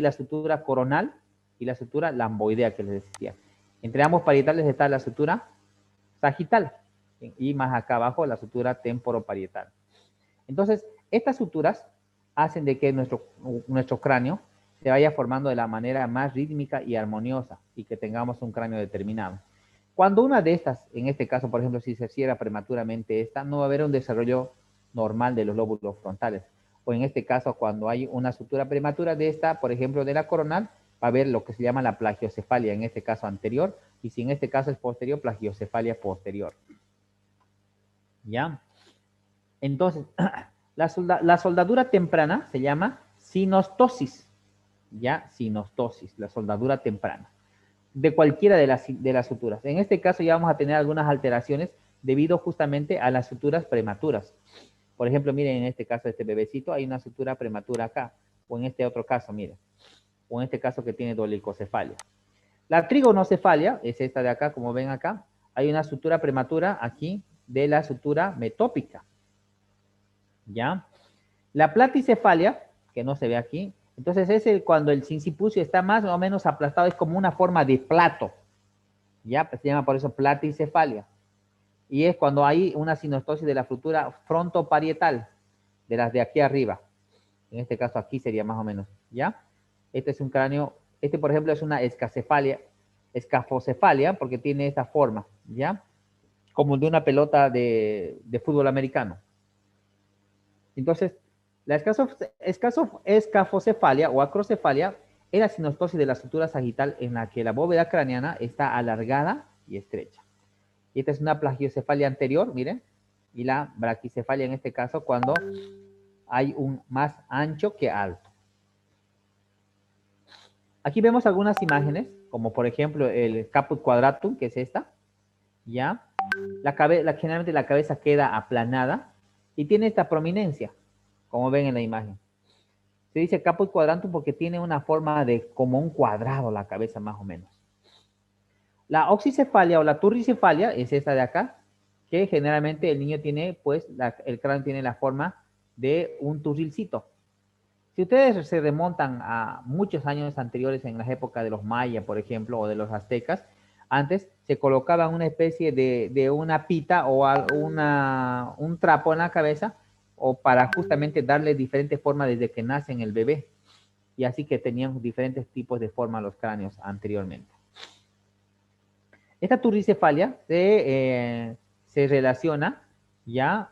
la sutura coronal y la sutura lamboidea que les decía. Entre ambos parietales está la sutura sagital y más acá abajo la sutura temporoparietal. Entonces, estas suturas hacen de que nuestro cráneo se vaya formando de la manera más rítmica y armoniosa y que tengamos un cráneo determinado. Cuando una de estas, en este caso, por ejemplo, si se cierra prematuramente esta, no va a haber un desarrollo normal de los lóbulos frontales. O en este caso, cuando hay una sutura prematura de esta, por ejemplo, de la coronal, va a haber lo que se llama la plagiocefalia, en este caso anterior, y si en este caso es posterior, plagiocefalia posterior. ¿Ya? Entonces, la soldadura temprana se llama sinostosis, ¿ya? Sinostosis, la soldadura temprana, de cualquiera de las suturas. En este caso ya vamos a tener algunas alteraciones debido justamente a las suturas prematuras. Por ejemplo, miren, en este caso de este bebecito hay una sutura prematura acá, o en este otro caso, miren, o en este caso que tiene dolicocefalia. La trigonocefalia es esta de acá, como ven acá, hay una sutura prematura aquí de la sutura metópica. ¿Ya? La platicefalia, que no se ve aquí, entonces es cuando el sincipucio está más o menos aplastado, es como una forma de plato, ¿ya? Pues se llama por eso platicefalia. Y es cuando hay una sinostosis de la sutura frontoparietal, de las de aquí arriba. En este caso aquí sería más o menos, ¿ya? Este es un cráneo, este por ejemplo es una escafocefalia, porque tiene esta forma, ¿ya? Como de una pelota de fútbol americano. Entonces, la escafocefalia o acrocefalia es la sinostosis de la sutura sagital en la que la bóveda craneana está alargada y estrecha. Y esta es una plagiocefalia anterior, miren, y la braquicefalia en este caso cuando hay un más ancho que alto. Aquí vemos algunas imágenes, como por ejemplo el caput quadratum, que es esta, ¿ya? Generalmente la cabeza queda aplanada y tiene esta prominencia, como ven en la imagen. Se dice caput quadratum porque tiene una forma de como un cuadrado la cabeza más o menos. La oxicefalia o la turricefalia es esta de acá, que generalmente el niño tiene, pues, el cráneo tiene la forma de un turrilcito. Si ustedes se remontan a muchos años anteriores, en las épocas de los mayas, por ejemplo, o de los aztecas, antes se colocaba una especie de una pita o un trapo en la cabeza, o para justamente darle diferentes formas desde que nacen el bebé. Y así que tenían diferentes tipos de forma los cráneos anteriormente. Esta turricefalia se relaciona ya,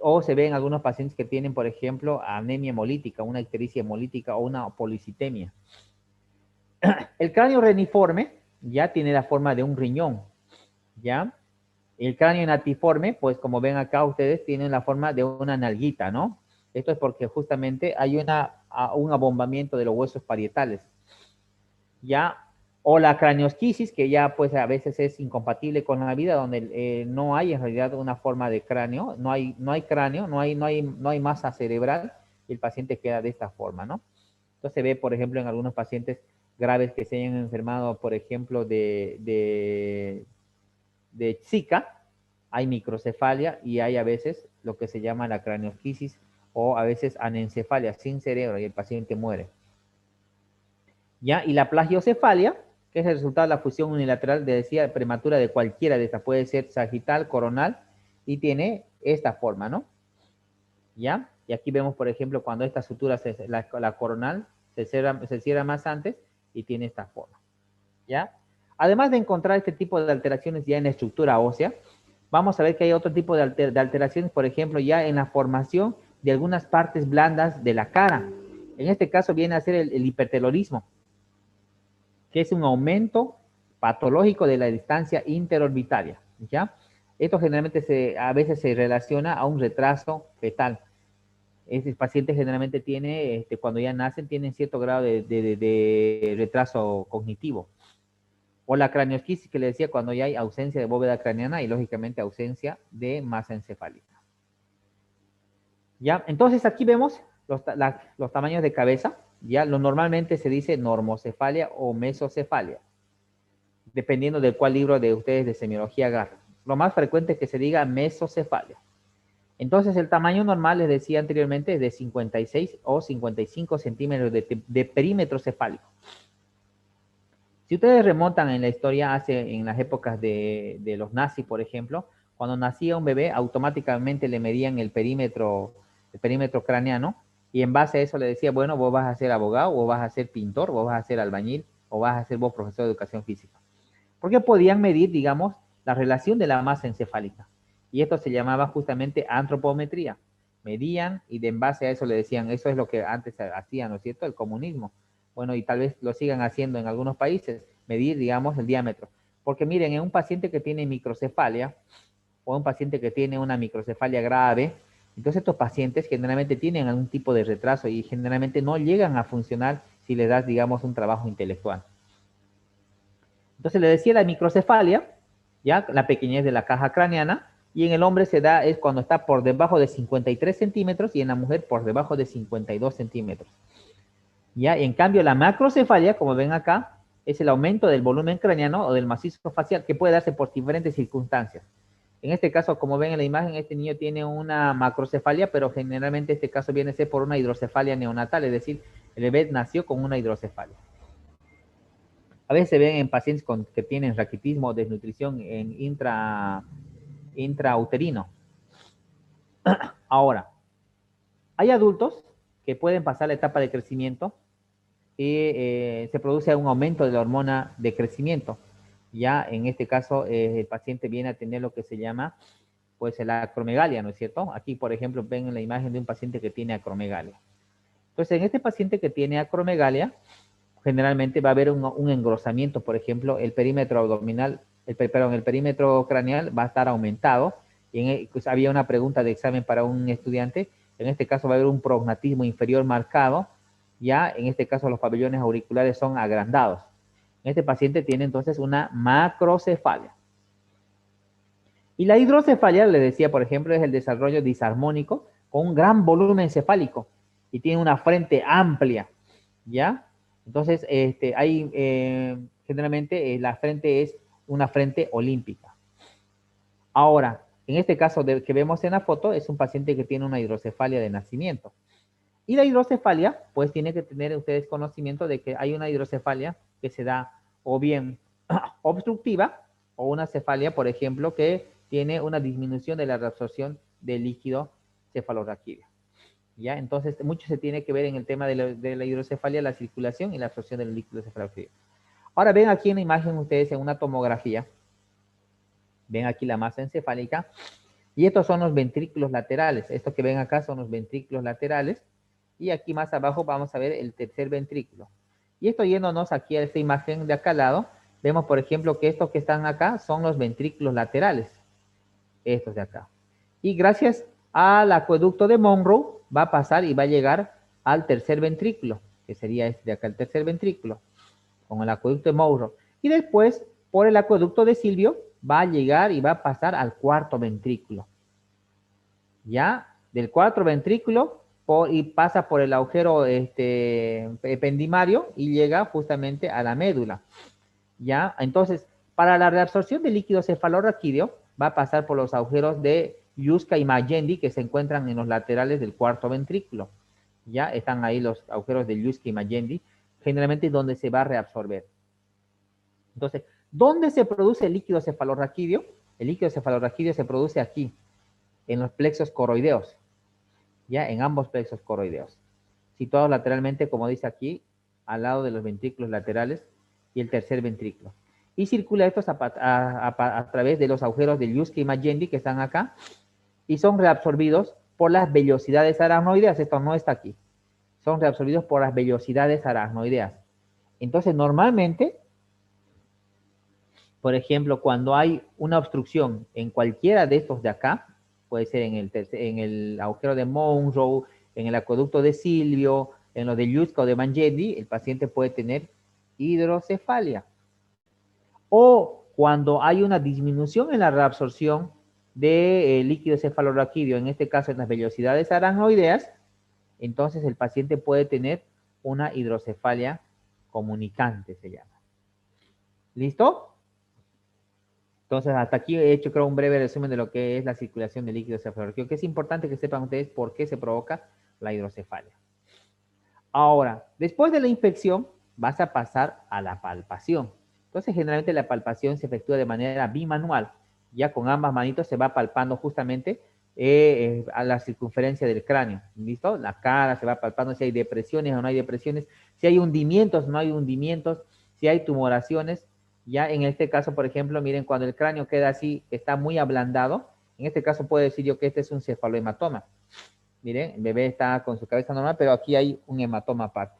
o se ve en algunos pacientes que tienen, por ejemplo, anemia hemolítica, una ictericia hemolítica o una policitemia. El cráneo reniforme ya tiene la forma de un riñón, ¿ya? El cráneo natiforme, pues como ven acá ustedes, tiene la forma de una nalguita, ¿no? Esto es porque justamente hay un abombamiento de los huesos parietales, ¿ya? O la craniosquisis, que ya pues a veces es incompatible con la vida, donde no hay en realidad una forma de cráneo, no hay cráneo, no hay masa cerebral, y el paciente queda de esta forma, ¿no? Entonces se ve, por ejemplo, en algunos pacientes graves que se hayan enfermado, por ejemplo, de Zika, hay microcefalia y hay a veces lo que se llama la craniosquisis o a veces anencefalia, sin cerebro, y el paciente muere. ¿Ya? Y la plagiocefalia, que es el resultado de la fusión unilateral, decía, prematura de cualquiera de estas, puede ser sagital, coronal, y tiene esta forma, ¿no? ¿Ya? Y aquí vemos, por ejemplo, cuando esta sutura, la coronal, se cierra más antes y tiene esta forma, ¿ya? Además de encontrar este tipo de alteraciones ya en la estructura ósea, vamos a ver que hay otro tipo de alteraciones, por ejemplo, ya en la formación de algunas partes blandas de la cara. En este caso viene a ser el hipertelorismo, que es un aumento patológico de la distancia interorbitaria, ¿ya? Esto generalmente a veces se relaciona a un retraso fetal. Este paciente generalmente tiene, cuando ya nacen, tienen cierto grado de retraso cognitivo. O la craniosquisis que le decía, cuando ya hay ausencia de bóveda craneana y lógicamente ausencia de masa encefálica. ¿Ya? Entonces aquí vemos los tamaños de cabeza. Ya normalmente se dice normocefalia o mesocefalia, dependiendo de cuál libro de ustedes de semiología agarran. Lo más frecuente es que se diga mesocefalia. Entonces, el tamaño normal, les decía anteriormente, es de 56 o 55 centímetros de perímetro cefálico. Si ustedes remontan en la historia, en las épocas de los nazis, por ejemplo, cuando nacía un bebé, automáticamente le medían el perímetro craneano, y en base a eso le decía, bueno, vos vas a ser abogado, o vas a ser pintor, vos vas a ser albañil, o vas a ser vos profesor de educación física. Porque podían medir, digamos, la relación de la masa encefálica. Y esto se llamaba justamente antropometría. Medían y en base a eso le decían, eso es lo que antes hacían, ¿no es cierto? El comunismo. Bueno, y tal vez lo sigan haciendo en algunos países, medir, digamos, el diámetro. Porque miren, en un paciente que tiene microcefalia o un paciente que tiene una microcefalia grave, entonces estos pacientes generalmente tienen algún tipo de retraso y generalmente no llegan a funcionar si les das, digamos, un trabajo intelectual. Entonces le decía la microcefalia, ya la pequeñez de la caja craneana, y en el hombre se da es cuando está por debajo de 53 centímetros y en la mujer por debajo de 52 centímetros. Ya, en cambio la macrocefalia, como ven acá, es el aumento del volumen craneano o del macizo facial que puede darse por diferentes circunstancias. En este caso, como ven en la imagen, este niño tiene una macrocefalia, pero generalmente este caso viene a ser por una hidrocefalia neonatal, es decir, el bebé nació con una hidrocefalia. A veces se ven en pacientes que tienen raquitismo o desnutrición en intrauterino. Ahora, hay adultos que pueden pasar la etapa de crecimiento y se produce un aumento de la hormona de crecimiento. Ya en este caso, el paciente viene a tener lo que se llama, pues, la acromegalia, ¿no es cierto? Aquí, por ejemplo, ven en la imagen de un paciente que tiene acromegalia. Entonces, en este paciente que tiene acromegalia, generalmente va a haber un engrosamiento, por ejemplo, el perímetro abdominal, el perímetro craneal va a estar aumentado. Y pues, había una pregunta de examen para un estudiante, en este caso va a haber un prognatismo inferior marcado, ya en este caso los pabellones auriculares son agrandados. Este paciente tiene entonces una macrocefalia. Y la hidrocefalia, le decía, por ejemplo, es el desarrollo disarmónico con un gran volumen cefálico y tiene una frente amplia, ¿ya? Entonces, hay, generalmente la frente es una frente olímpica. Ahora, en este caso que vemos en la foto, es un paciente que tiene una hidrocefalia de nacimiento. Y la hidrocefalia, pues tiene que tener ustedes conocimiento de que hay una hidrocefalia que se da o bien obstructiva o una cefalia, por ejemplo, que tiene una disminución de la reabsorción del líquido cefalorraquídeo. ¿Ya? Entonces, mucho se tiene que ver en el tema de la hidrocefalia, la circulación y la absorción del líquido cefalorraquídeo. Ahora ven aquí en la imagen ustedes en una tomografía, ven aquí la masa encefálica, y estos son los ventrículos laterales. Estos que ven acá son los ventrículos laterales, y aquí más abajo vamos a ver el tercer ventrículo. Y esto yéndonos aquí a esta imagen de acá al lado, vemos por ejemplo que estos que están acá son los ventrículos laterales, estos de acá. Y gracias al acueducto de Monroe va a pasar y va a llegar al tercer ventrículo, que sería este de acá, el tercer ventrículo, con el acueducto de Monroe. Y después, por el acueducto de Silvio, va a llegar y va a pasar al cuarto ventrículo. Ya, del cuarto ventrículo y pasa por el agujero ependimario y llega justamente a la médula. ¿Ya? Entonces, para la reabsorción del líquido cefalorraquídeo, va a pasar por los agujeros de Yuska y Magendie que se encuentran en los laterales del cuarto ventrículo. ¿Ya? Están ahí los agujeros de Yuska y Magendie, generalmente donde se va a reabsorber. Entonces, ¿dónde se produce el líquido cefalorraquídeo? El líquido cefalorraquídeo se produce aquí, en los plexos coroideos, ¿ya? En ambos plexos coroideos, situados lateralmente, como dice aquí, al lado de los ventrículos laterales y el tercer ventrículo. Y circula esto a través de los agujeros de Yuska y Magendie que están acá y son reabsorbidos por las vellosidades aracnoideas. Esto no está aquí. Son reabsorbidos por las vellosidades aracnoideas. Entonces, normalmente, por ejemplo, cuando hay una obstrucción en cualquiera de estos de acá, puede ser en el agujero de Monroe, en el acueducto de Silvio, en lo de Yuska o de Magendie, el paciente puede tener hidrocefalia. O cuando hay una disminución en la reabsorción de líquido cefalorraquídeo, en este caso en las vellosidades aracnoideas, entonces el paciente puede tener una hidrocefalia comunicante, se llama. ¿Listo? Entonces, hasta aquí he hecho, creo, un breve resumen de lo que es la circulación de líquido cefalorraquídeo, que es importante que sepan ustedes por qué se provoca la hidrocefalia. Ahora, después de la infección, vas a pasar a la palpación. Entonces, generalmente la palpación se efectúa de manera bimanual. Ya con ambas manitos se va palpando justamente a la circunferencia del cráneo. ¿Listo? La cara se va palpando si hay depresiones o no hay depresiones, si hay hundimientos o no hay hundimientos, si hay tumoraciones. Ya en este caso, por ejemplo, miren, cuando el cráneo queda así, está muy ablandado, en este caso puedo decir yo que este es un cefalohematoma. Miren, el bebé está con su cabeza normal, pero aquí hay un hematoma aparte.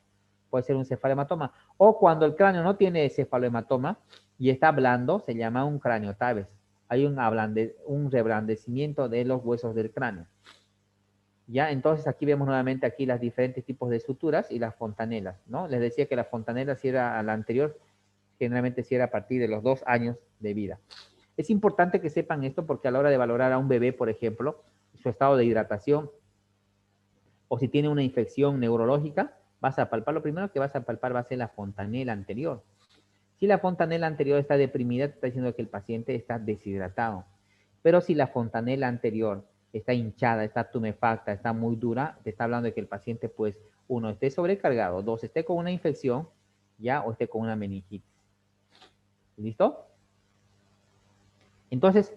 Puede ser un cefalohematoma. O cuando el cráneo no tiene cefalohematoma y está blando, se llama un craniotabes. Hay un reblandecimiento de los huesos del cráneo. Ya, entonces aquí vemos nuevamente aquí los diferentes tipos de suturas y las fontanelas, ¿no? Les decía que la fontanela si era a la anterior, generalmente si era a partir de los 2 años de vida. Es importante que sepan esto porque a la hora de valorar a un bebé, por ejemplo, su estado de hidratación, o si tiene una infección neurológica, vas a palpar, lo primero que vas a palpar va a ser la fontanela anterior. Si la fontanela anterior está deprimida, te está diciendo que el paciente está deshidratado. Pero si la fontanela anterior está hinchada, está tumefacta, está muy dura, te está hablando de que el paciente, pues, uno, esté sobrecargado, dos, esté con una infección, ya, o esté con una meningitis. ¿Listo? Entonces,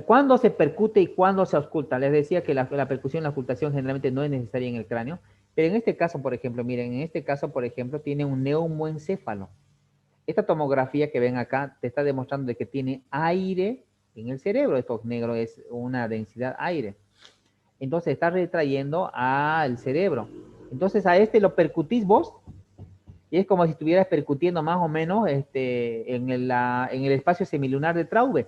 ¿cuándo se percute y cuándo se ausculta? Les decía que la percusión, la ocultación generalmente no es necesaria en el cráneo, pero en este caso, por ejemplo, miren, en este caso, por ejemplo, tiene un neumoencéfalo. Esta tomografía que ven acá te está demostrando de que tiene aire en el cerebro. Esto negro es una densidad aire. Entonces está retrayendo al cerebro. Entonces a este lo percutís vos y es como si estuvieras percutiendo más o menos en el espacio semilunar de Traube.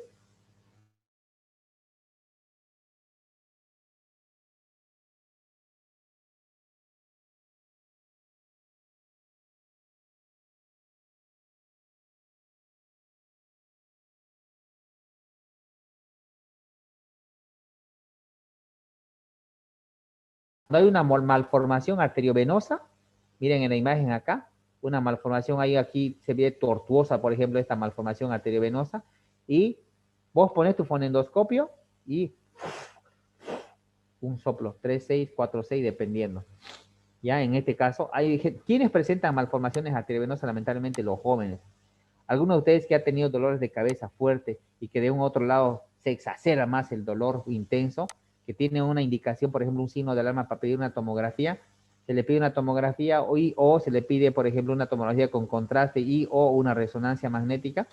Cuando hay una malformación arteriovenosa, miren en la imagen acá, una malformación ahí aquí se ve tortuosa, por ejemplo, esta malformación arteriovenosa, y vos pones tu fonendoscopio y un soplo, 3, 6, 4, 6, dependiendo. Ya en este caso, ¿quiénes presentan malformaciones arteriovenosas? Lamentablemente los jóvenes. Algunos de ustedes que han tenido dolores de cabeza fuerte y que de un otro lado se exacerba más el dolor intenso, que tiene una indicación, por ejemplo, un signo de alarma para pedir una tomografía, se le pide una tomografía o se le pide, por ejemplo, una tomografía con contraste y o una resonancia magnética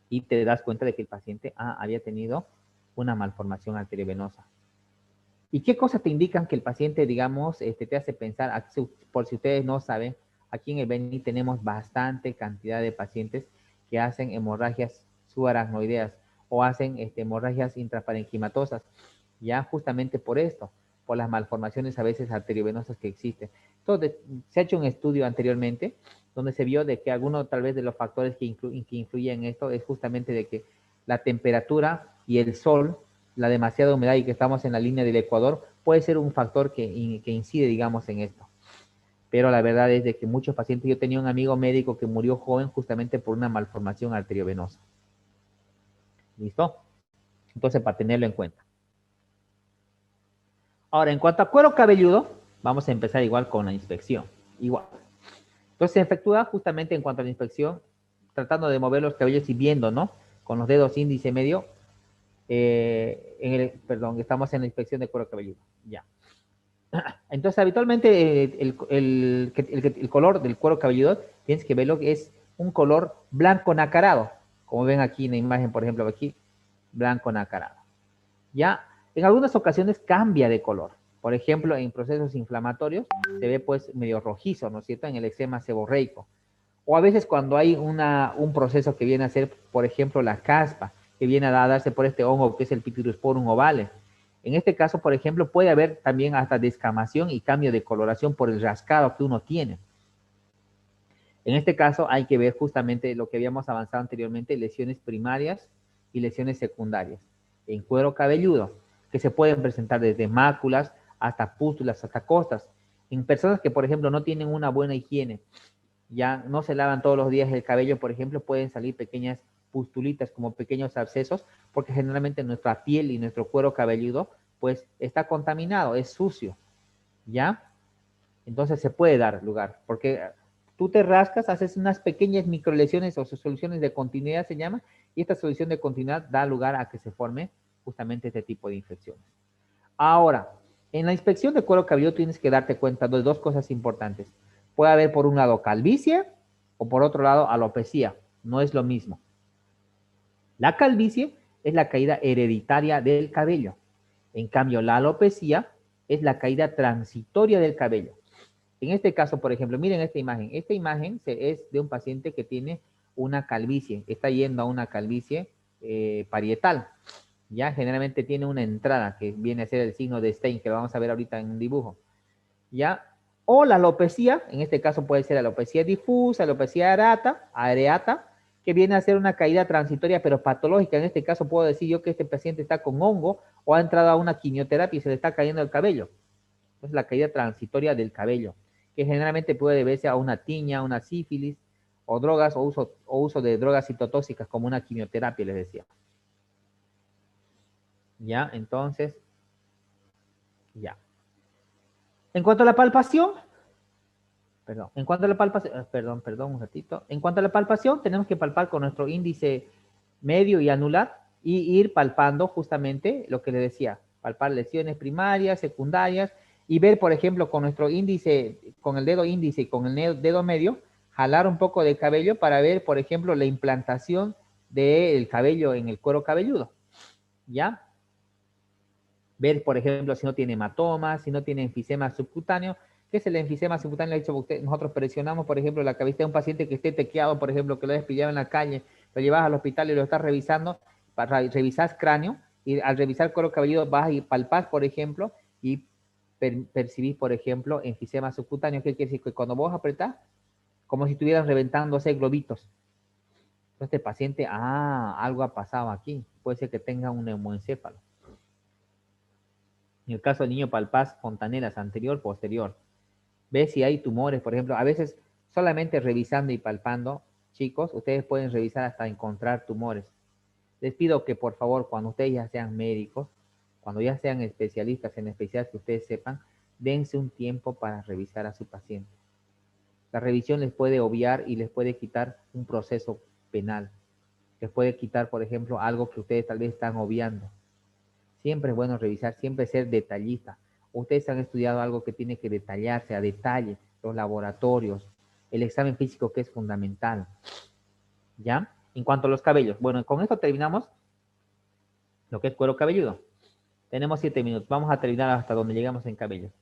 y te das cuenta de que el paciente había tenido una malformación arteriovenosa. ¿Y qué cosas te indican que el paciente, digamos, te hace pensar, por si ustedes no saben, aquí en el Beni tenemos bastante cantidad de pacientes que hacen hemorragias subaracnoideas o hacen hemorragias intraparenquimatosas, ya justamente por esto, por las malformaciones a veces arteriovenosas que existen. Entonces, se ha hecho un estudio anteriormente donde se vio de que alguno tal vez de los factores que influyen en esto es justamente de que la temperatura y el sol, la demasiada humedad y que estamos en la línea del Ecuador, puede ser un factor que incide, digamos, en esto. Pero la verdad es de que muchos pacientes, yo tenía un amigo médico que murió joven justamente por una malformación arteriovenosa. ¿Listo? Entonces, para tenerlo en cuenta. Ahora, en cuanto a cuero cabelludo, vamos a empezar igual con la inspección. Igual. Entonces, se efectúa justamente en cuanto a la inspección, tratando de mover los cabellos y viendo, ¿no? Con los dedos índice medio, perdón, estamos en la inspección de cuero cabelludo. Ya. Entonces, habitualmente el color del cuero cabelludo, tienes que verlo, que es un color blanco nacarado, como ven aquí en la imagen, por ejemplo, aquí, blanco nacarado. Ya, en algunas ocasiones cambia de color. Por ejemplo, en procesos inflamatorios se ve pues medio rojizo, ¿no es cierto? En el eczema seborreico. O a veces cuando hay un proceso que viene a ser, por ejemplo, la caspa, que viene a darse por este hongo que es el Pityrosporum ovale. En este caso, por ejemplo, puede haber también hasta descamación y cambio de coloración por el rascado que uno tiene. En este caso hay que ver justamente lo que habíamos avanzado anteriormente, lesiones primarias y lesiones secundarias en cuero cabelludo, que se pueden presentar desde máculas hasta pústulas, hasta costas. En personas que, por ejemplo, no tienen una buena higiene, ya no se lavan todos los días el cabello, por ejemplo, pueden salir pequeñas pustulitas, como pequeños abscesos, porque generalmente nuestra piel y nuestro cuero cabelludo, pues está contaminado, es sucio, ¿ya? Entonces se puede dar lugar, porque tú te rascas, haces unas pequeñas microlesiones o soluciones de continuidad se llama, y esta solución de continuidad da lugar a que se forme justamente este tipo de infecciones. Ahora, en la inspección de cuero cabelludo tienes que darte cuenta de dos cosas importantes. Puede haber por un lado calvicie o por otro lado alopecia. No es lo mismo. La calvicie es la caída hereditaria del cabello. En cambio, la alopecia es la caída transitoria del cabello. En este caso, por ejemplo, miren esta imagen. Esta imagen es de un paciente que tiene una calvicie. Está yendo a una calvicie parietal. Ya generalmente tiene una entrada que viene a ser el signo de Stein, que lo vamos a ver ahorita en un dibujo. ¿Ya? O la alopecia, en este caso puede ser alopecia difusa, alopecia areata, que viene a ser una caída transitoria pero patológica. En este caso puedo decir yo que este paciente está con hongo o ha entrado a una quimioterapia y se le está cayendo el cabello. Entonces la caída transitoria del cabello, que generalmente puede deberse a una tiña, una sífilis, o drogas, o uso de drogas citotóxicas como una quimioterapia, les decía. ¿Ya? Entonces, ya. En cuanto a la palpación, en cuanto a la palpación, perdón, un ratito. En cuanto a la palpación, tenemos que palpar con nuestro índice medio y anular y ir palpando justamente lo que le decía, palpar lesiones primarias, secundarias y ver, por ejemplo, con nuestro índice, con el dedo índice y con el dedo medio, jalar un poco de cabello para ver, por ejemplo, la implantación del cabello en el cuero cabelludo, ¿ya? Ver, por ejemplo, si no tiene hematomas, si no tiene enfisema subcutáneo. ¿Qué es el enfisema subcutáneo? Le he dicho a usted, nosotros presionamos, por ejemplo, la cabeza de un paciente que esté tequeado, por ejemplo, que lo hayas pillado en la calle, lo llevas al hospital y lo estás revisando, para revisar cráneo, y al revisar cuero cabelludo vas y palpás, por ejemplo, y percibís, por ejemplo, enfisema subcutáneo. ¿Qué quiere decir? Que cuando vos apretás, como si estuvieran reventándose globitos. Entonces, este paciente, algo ha pasado aquí. Puede ser que tenga un neumoencéfalo. En el caso del niño palpás fontanelas anterior, posterior. Ve si hay tumores, por ejemplo. A veces solamente revisando y palpando, chicos, ustedes pueden revisar hasta encontrar tumores. Les pido que por favor, cuando ustedes ya sean médicos, cuando ya sean especialistas en especial que ustedes sepan, dense un tiempo para revisar a su paciente. La revisión les puede obviar y les puede quitar un proceso penal. Les puede quitar, por ejemplo, algo que ustedes tal vez están obviando. Siempre es bueno revisar, siempre ser detallista. Ustedes han estudiado algo que tiene que detallarse a detalle, los laboratorios, el examen físico que es fundamental. ¿Ya? En cuanto a los cabellos. Bueno, con esto terminamos lo que es cuero cabelludo. Tenemos 7 minutos. Vamos a terminar hasta donde llegamos en cabellos.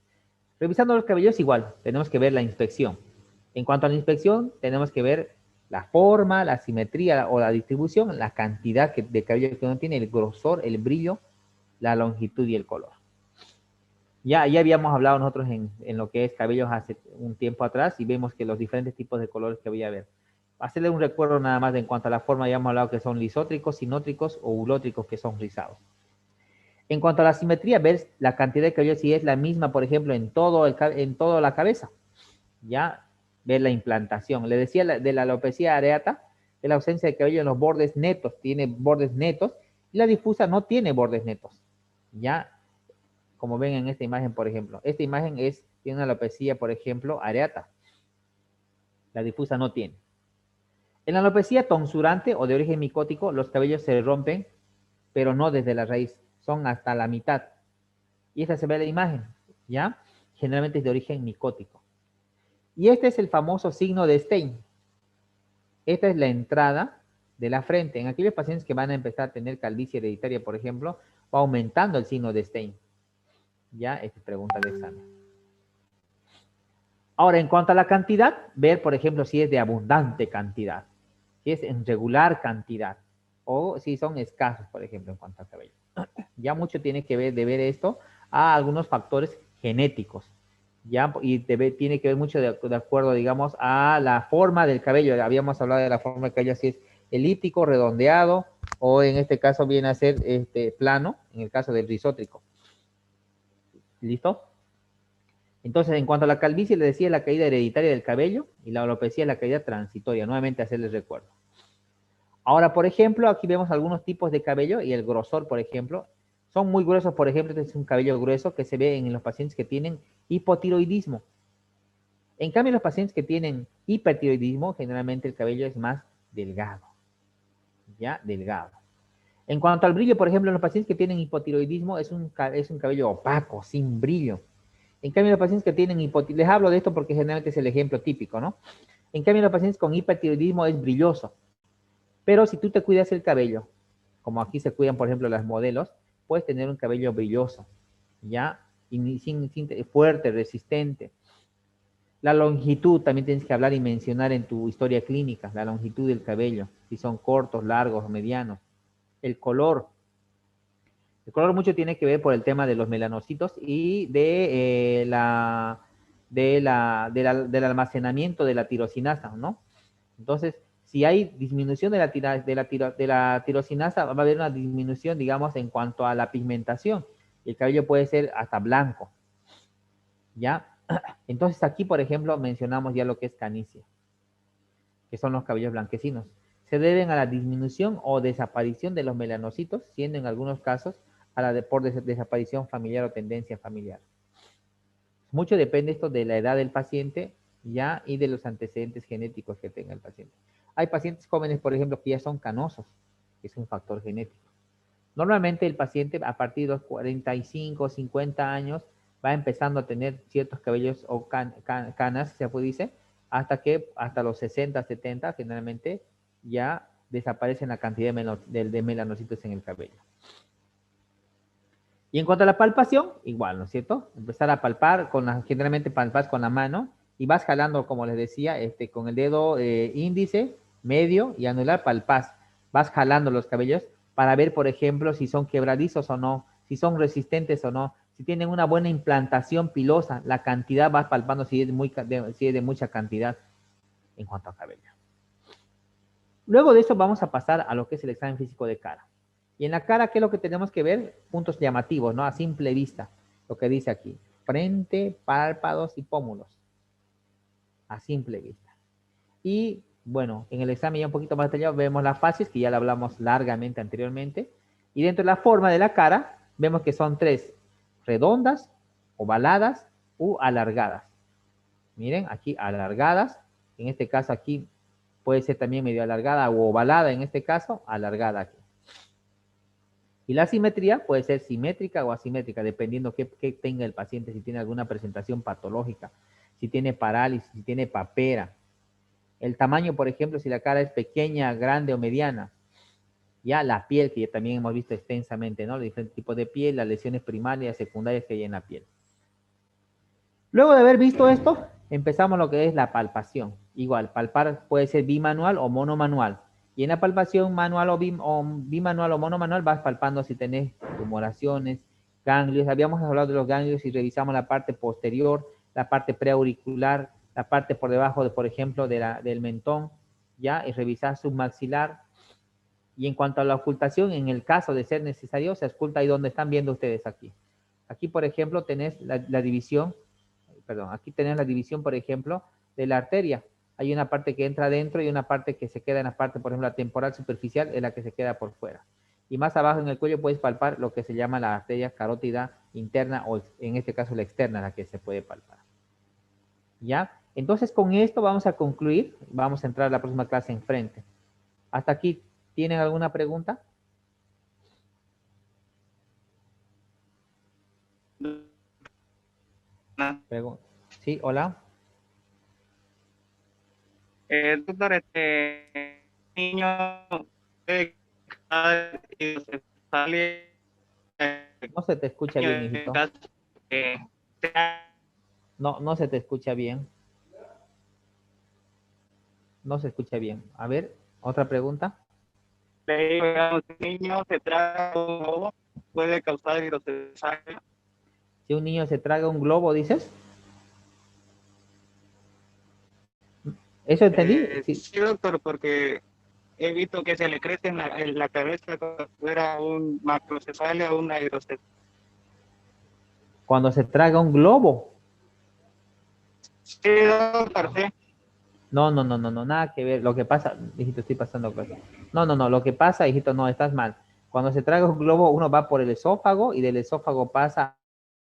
Revisando los cabellos igual, tenemos que ver la inspección. En cuanto a la inspección, tenemos que ver la forma, la simetría o la distribución, la cantidad de cabello que uno tiene, el grosor, el brillo, la longitud y el color. Ya habíamos hablado nosotros en lo que es cabellos hace un tiempo atrás y vemos que los diferentes tipos de colores que voy a ver. Hacerle un recuerdo nada más en cuanto a la forma, ya hemos hablado que son lisótricos, sinótricos o ulótricos, que son rizados. En cuanto a la simetría, ver la cantidad de cabello si es la misma, por ejemplo, en toda la cabeza. Ya ver la implantación. Le decía de la alopecia areata, de la ausencia de cabello en los bordes netos, tiene bordes netos, y la difusa no tiene bordes netos. Ya, como ven en esta imagen, por ejemplo. Esta imagen tiene una alopecia, por ejemplo, areata. La difusa no tiene. En la alopecia tonsurante o de origen micótico, los cabellos se rompen, pero no desde la raíz, son hasta la mitad. Y esta se ve en la imagen, ¿ya? Generalmente es de origen micótico. Y este es el famoso signo de Stein. Esta es la entrada de la frente. En aquellos pacientes que van a empezar a tener calvicie hereditaria, por ejemplo, va aumentando el signo de Stein. Ya, esta es pregunta de examen. Ahora, en cuanto a la cantidad, ver, por ejemplo, si es de abundante cantidad, si es en regular cantidad, o si son escasos, por ejemplo, en cuanto al cabello. Ya mucho tiene que ver de ver esto a algunos factores genéticos, ya, y tiene que ver mucho de acuerdo, digamos, a la forma del cabello. Habíamos hablado de la forma del cabello, si es elíptico, redondeado, o en este caso viene a ser plano, en el caso del risótrico. ¿Listo? Entonces, en cuanto a la calvicie, le decía la caída hereditaria del cabello y la alopecia es la caída transitoria. Nuevamente, hacerles recuerdo. Ahora, por ejemplo, aquí vemos algunos tipos de cabello y el grosor, por ejemplo, son muy gruesos. Por ejemplo, este es un cabello grueso que se ve en los pacientes que tienen hipotiroidismo. En cambio, los pacientes que tienen hipertiroidismo, generalmente el cabello es más delgado, ya delgado. En cuanto al brillo, por ejemplo, en los pacientes que tienen hipotiroidismo es un cabello opaco, sin brillo. En cambio, los pacientes que tienen hipotiroidismo, les hablo de esto porque generalmente es el ejemplo típico, ¿no? En cambio, los pacientes con hipertiroidismo es brilloso. Pero si tú te cuidas el cabello, como aquí se cuidan, por ejemplo, las modelos, puedes tener un cabello brilloso, ¿ya? Y fuerte, resistente. La longitud, también tienes que hablar y mencionar en tu historia clínica, la longitud del cabello, si son cortos, largos o medianos. El color. El color mucho tiene que ver por el tema de los melanocitos y del almacenamiento de la tirosinasa, ¿no? Entonces, si hay disminución de la tirosinasa, va a haber una disminución, digamos, en cuanto a la pigmentación. El cabello puede ser hasta blanco, ¿ya? Entonces, aquí, por ejemplo, mencionamos ya lo que es canicia, que son los cabellos blanquecinos. Se deben a la disminución o desaparición de los melanocitos, siendo en algunos casos por desaparición familiar o tendencia familiar. Mucho depende esto de la edad del paciente ya y de los antecedentes genéticos que tenga el paciente. Hay pacientes jóvenes, por ejemplo, que ya son canosos, que es un factor genético. Normalmente el paciente a partir de los 45, 50 años va empezando a tener ciertos cabellos o canas, se puede decir, hasta los 60, 70, generalmente ya desaparecen la cantidad de melanocitos en el cabello. Y en cuanto a la palpación, igual, ¿no es cierto? Empezar a palpar, generalmente palpas con la mano y vas jalando, como les decía, con el dedo índice, medio y anular palpas. Vas jalando los cabellos para ver, por ejemplo, si son quebradizos o no, si son resistentes o no, si tienen una buena implantación pilosa, la cantidad vas palpando si es de mucha cantidad en cuanto a cabello. Luego de eso vamos a pasar a lo que es el examen físico de cara. Y en la cara, ¿qué es lo que tenemos que ver? Puntos llamativos, ¿no? A simple vista, lo que dice aquí. Frente, párpados y pómulos. A simple vista. Y, bueno, en el examen ya un poquito más detallado vemos las fases, que ya lo hablamos largamente anteriormente. Y dentro de la forma de la cara, vemos que son tres. Redondas, ovaladas u alargadas. Miren, aquí alargadas. En este caso aquí puede ser también medio alargada o ovalada, en este caso, alargada aquí. Y la simetría puede ser simétrica o asimétrica, dependiendo qué tenga el paciente, si tiene alguna presentación patológica, si tiene parálisis, si tiene papera. El tamaño, por ejemplo, si la cara es pequeña, grande o mediana. Ya la piel, que ya también hemos visto extensamente, ¿no? Los diferentes tipos de piel, las lesiones primarias, secundarias que hay en la piel. Luego de haber visto esto, empezamos lo que es la palpación. Igual, palpar puede ser bimanual o monomanual. Y en la palpación manual o bimanual o monomanual vas palpando si tenés tumoraciones, ganglios. Habíamos hablado de los ganglios y revisamos la parte posterior, la parte preauricular, la parte por debajo, por ejemplo, del mentón, ¿ya? Y revisar submaxilar. Y en cuanto a la ocultación, en el caso de ser necesario, se oculta ahí donde están viendo ustedes aquí. Aquí, por ejemplo, tenés la división, perdón, aquí tenés la división, por ejemplo, de la arteria. Hay una parte que entra adentro y una parte que se queda en la parte, por ejemplo, la temporal superficial es la que se queda por fuera. Y más abajo en el cuello puedes palpar lo que se llama la arteria carótida interna o en este caso la externa, la que se puede palpar. ¿Ya? Entonces con esto vamos a concluir. Vamos a entrar a la próxima clase enfrente. Hasta aquí, ¿tienen alguna pregunta? Sí, hola. Doctor, niño sale No se te escucha bien, en hijito. caso que No, no se te escucha bien. No se escucha bien. A ver, otra pregunta. un niño se traga un globo, puede causar hidrocefalia. Si un niño se traga un globo, dices. ¿Eso entendí? Sí. Sí, doctor, porque he visto que se le crece en la cabeza como si fuera un macrocefalia o una hidrocefalia. Cuando se traga un globo. Sí, doctor, sí. No, no, no, no, no, nada que ver. Lo que pasa, hijito, estoy pasando cosas. No, no, no, lo que pasa, hijito, no, estás mal. Cuando se traga un globo, uno va por el esófago y del esófago pasa